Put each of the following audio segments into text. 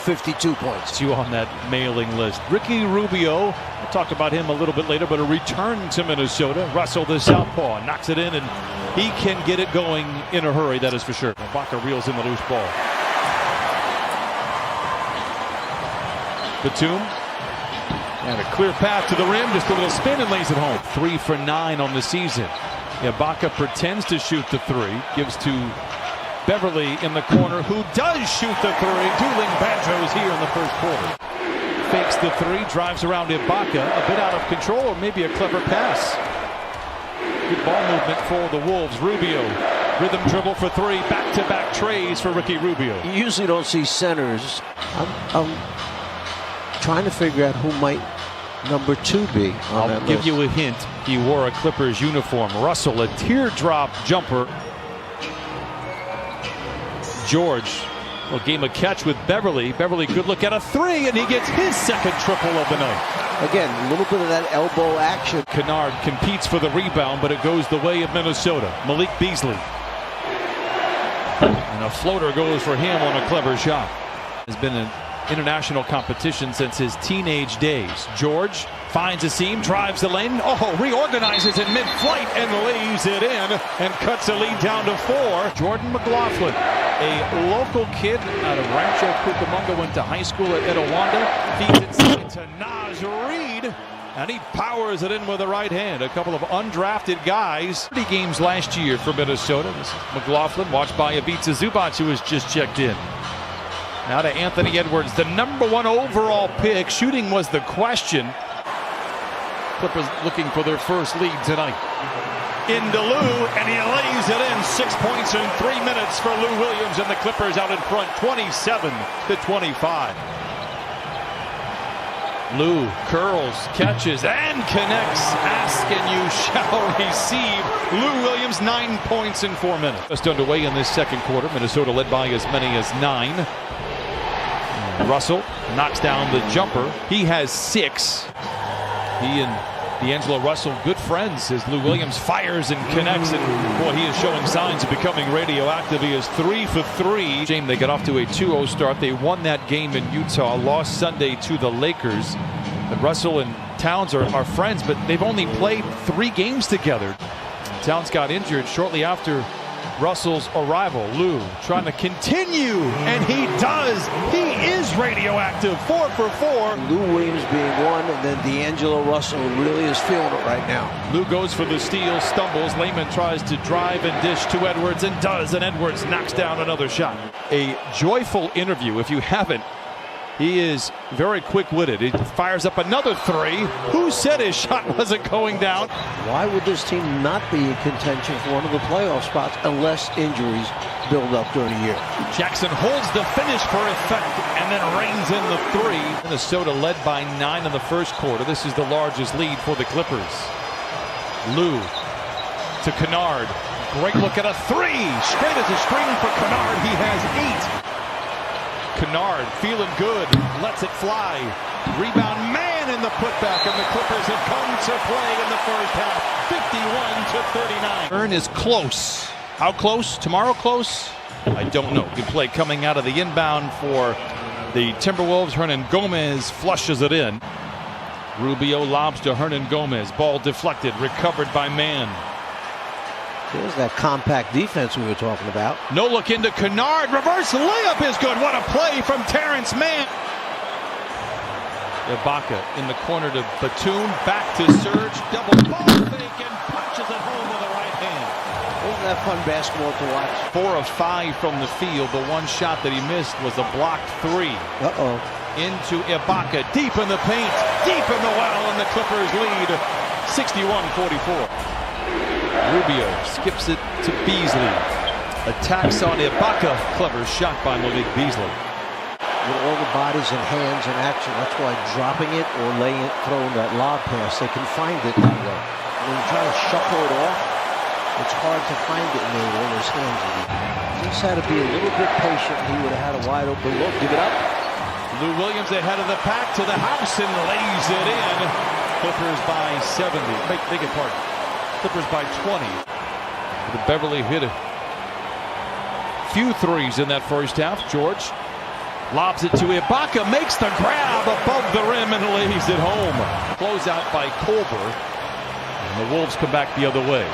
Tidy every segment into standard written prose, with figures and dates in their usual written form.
52 points. You on that mailing list. Ricky Rubio, we'll talk about him a little bit later, but a return to Minnesota. Russell, the southpaw, knocks it in, and he can get it going in a hurry, that is for sure. Ibaka reels in the loose ball. Batum, and a clear path to the rim, just a little spin and lays it home. 3 for 9 on the season. Ibaka pretends to shoot the three, gives to Beverly in the corner, who does shoot the three. Dueling banjos here in the first quarter. Fakes the three, drives around Ibaka, a bit out of control, or maybe a clever pass. Good ball movement for the Wolves. Rubio, rhythm dribble for three, back-to-back trays for Ricky Rubio. You usually don't see centers. I'm trying to figure out who might number 2 be on that I'll give list. you a hint. He wore a Clippers uniform. Russell, a teardrop jumper. George, a game of catch with Beverly. Beverly, good look at a three, and he gets his second triple of the night. Again, a little bit of that elbow action. Kennard competes for the rebound, but it goes the way of Minnesota. Malik Beasley. And a floater goes for him on a clever shot. Has been an international competition since his teenage days. George finds a seam, drives the lane, reorganizes in mid-flight and lays it in and cuts the lead down to 4. Jordan McLaughlin, a local kid out of Rancho Cucamonga, went to high school at Etowanda, feeds it to Naz Reid, and he powers it in with the right hand. A couple of undrafted guys. 30 games last year for Minnesota. This is McLaughlin, watched by Ivica Zubac, who has just checked in. Now to Anthony Edwards, the #1 overall pick. Shooting was the question. Clippers looking for their first lead tonight. Into Lou, and he lays it in. 6 points in 3 minutes for Lou Williams, and the Clippers out in front, 27-25. Lou curls, catches, and connects. Ask and you shall receive. Lou Williams, 9 points in 4 minutes. Just underway in this second quarter. Minnesota led by as many as 9. Russell knocks down the jumper. He has 6. He and D'Angelo Russell, good friends, as Lou Williams fires and connects. And boy, he is showing signs of becoming radioactive. He is 3 for 3. Shame they got off to a 2-0 start. They won that game in Utah, lost Sunday to the Lakers. And Russell and Towns are friends, but they've only played 3 games together. Towns got injured shortly after Russell's arrival. Lou trying to continue, and he does. He is radioactive. 4 for 4. Lou Williams being one, and then D'Angelo Russell really is feeling it right now. Lou goes for the steal, stumbles. Lehman tries to drive and dish to Edwards, and does, and Edwards knocks down another shot. A joyful interview. If you haven't, he is very quick-witted. He fires up another 3. Who said his shot wasn't going down? Why would this team not be in contention for one of the playoff spots unless injuries build up during the year? Jackson holds the finish for effect and then rains in the 3. Minnesota led by 9 in the first quarter. This is the largest lead for the Clippers. Lou to Kennard. Great look at a 3. Straight as a string for Kennard. He has 8. Kennard feeling good, lets it fly. Rebound man in the putback, and the Clippers have come to play in the first half, 51-39. Turn is close. How close? Tomorrow close? I don't know. Good play coming out of the inbound for the Timberwolves. Hernan Gomez flushes it in. Rubio lobs to Hernan Gomez. Ball deflected, recovered by Mann. There's that compact defense we were talking about. No look into Kennard. Reverse layup is good. What a play from Terrence Mann. Ibaka in the corner to Batum. Back to Serge. Double ball fake and punches it home with the right hand. Wasn't that fun basketball to watch? 4 of 5 from the field. The one shot that he missed was a blocked 3. Into Ibaka. Deep in the paint. Deep in the well. And the Clippers lead 61-44. Rubio skips it to Beasley. Attacks on Ibaka. Clever shot by Malik Beasley. With all the bodies and hands in action, that's why dropping it or laying it, throwing that lob pass, they can find it that way. When you try to shuffle it off, it's hard to find it in there with his hands. He just had to be a little bit patient. He would have had a wide open look. Give it up. Lou Williams ahead of the pack to the house and lays it in. Clippers by 70. Beg your pardon. Clippers by 20. The Beverly hit a few threes in that first half. George Lobs it to Ibaka, makes the grab above the rim and lays it home. Closeout by Colbert. And the Wolves come back the other way.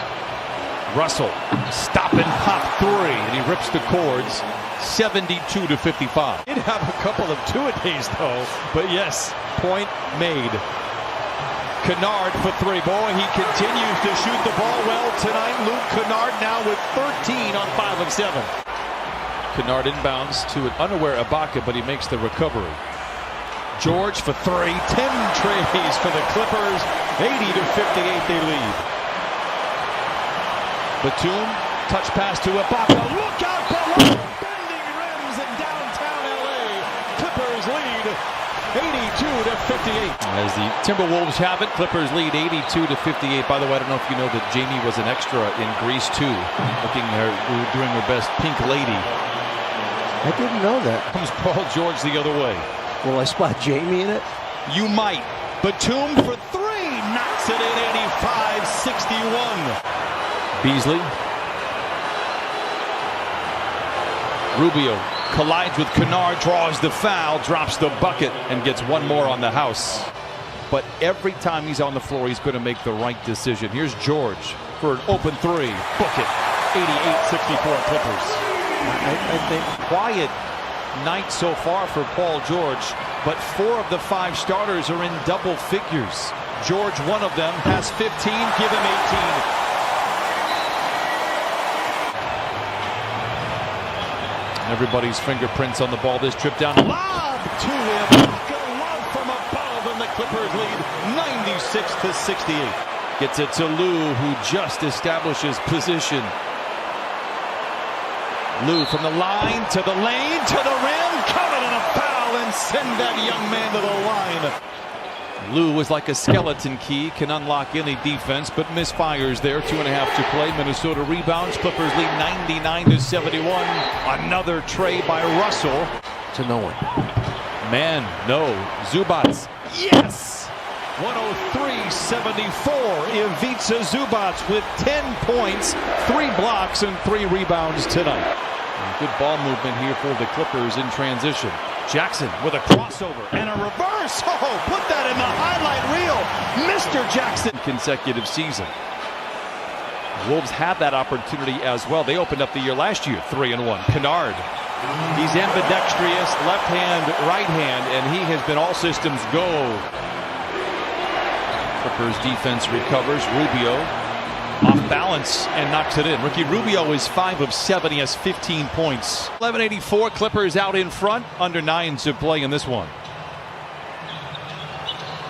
Russell, stop and pop three, and he rips the cords. 72-55. Did have a couple of two-a-days though, but yes, point made. Kennard for three. Boy, he continues to shoot the ball well tonight. Luke Kennard now with 13 on 5 of 7. Kennard inbounds to an unaware Ibaka, but he makes the recovery. George for three. 10 trays for the Clippers. 80-58 they lead. Batum, touch pass to Ibaka. Look out below! Bending rims in downtown LA. Clippers lead 82-58. As the Timberwolves have it, Clippers lead 82-58. By the way, I don't know if you know that Jamie was an extra in Grease 2, doing her best Pink Lady. I didn't know that. Comes Paul George the other way. Will I spot Jamie in it? You might. Batum for three, knocks it in. 85-61. Beasley. Rubio collides with Kennard, draws the foul, drops the bucket, and gets one more on the house. But every time he's on the floor, he's going to make the right decision. Here's George for an open three. Book it. 88-64 Clippers. I think Quiet night so far for Paul George, but 4 of the 5 starters are in double figures. George, one of them, has 15. Give him 18. Everybody's fingerprints on the ball this trip down. Lob to Ibaka, love from above, and the Clippers lead 96-68. Gets it to Lou, who just establishes position. Lou from the line to the lane to the rim, covered in a foul, and send that young man to the line. Lou was like a skeleton key, can unlock any defense, but misfires there. 2.5 to play. Minnesota rebounds. Clippers lead 99-71. Another tray by Russell. to no one. Man, no. Zubats. Yes! 103-74. Ivica Zubats with 10 points, 3 blocks, and 3 rebounds tonight. And good ball movement here for the Clippers in transition. Jackson with a crossover and a reverse. Oh, put that in the highlight reel. Mr. Jackson. Consecutive season. Wolves had that opportunity as well. They opened up the year last year 3-1. Kennard. He's ambidextrous, left hand, right hand, and he has been all systems go. Clippers defense recovers. Rubio off balance and knocks it in. Ricky Rubio is 5 of 7. He has 15 points. 11:84. Clippers out in front. Under 9 to play in this one.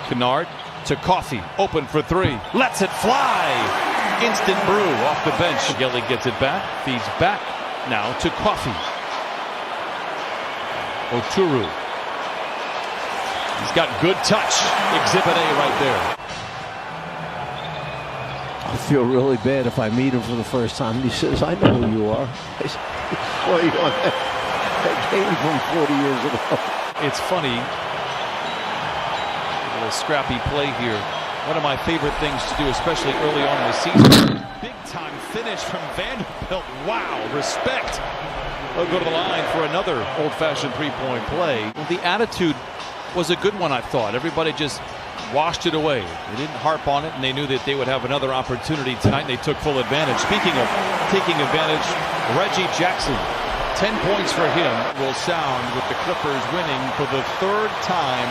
Kennard to Coffey. Open for 3. Lets it fly. Instant brew off the bench. Gelly gets it back. Feeds back. Now to Coffey. Oturu. He's got good touch. Exhibit A right there. I feel really bad if I meet him for the first time. He says, I know who you are. I saw you on that game from 40 years ago. It's funny. A little scrappy play here. One of my favorite things to do, especially early on in the season. Big time finish from Vanderbilt. Wow, respect. They'll go to the line for another old-fashioned three-point play. Well, the attitude was a good one, I thought. Everybody just washed it away. They didn't harp on it, and they knew that they would have another opportunity tonight, and they took full advantage. Speaking of taking advantage, Reggie Jackson, 10 points for him, will sound with the Clippers winning for the 3rd time